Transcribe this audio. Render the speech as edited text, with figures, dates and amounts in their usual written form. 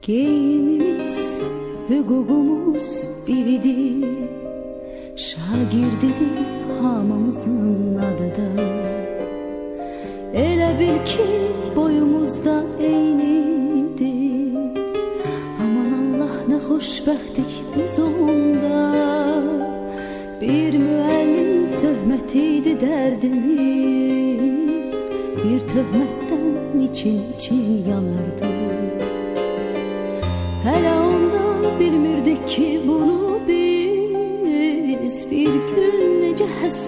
Geyimimiz, hüququmuz biridir, şagirdidir hamımızın adı da. Elə bil ki boyumuzda eynidir, aman Allah nə xoşbəxtdik biz onda. Bir müəllim töhmətiydi dərdimiz, bir töhmətdən için yanardı. Hələ onda bilmirdik ki bunu biz bir gün necə həsrət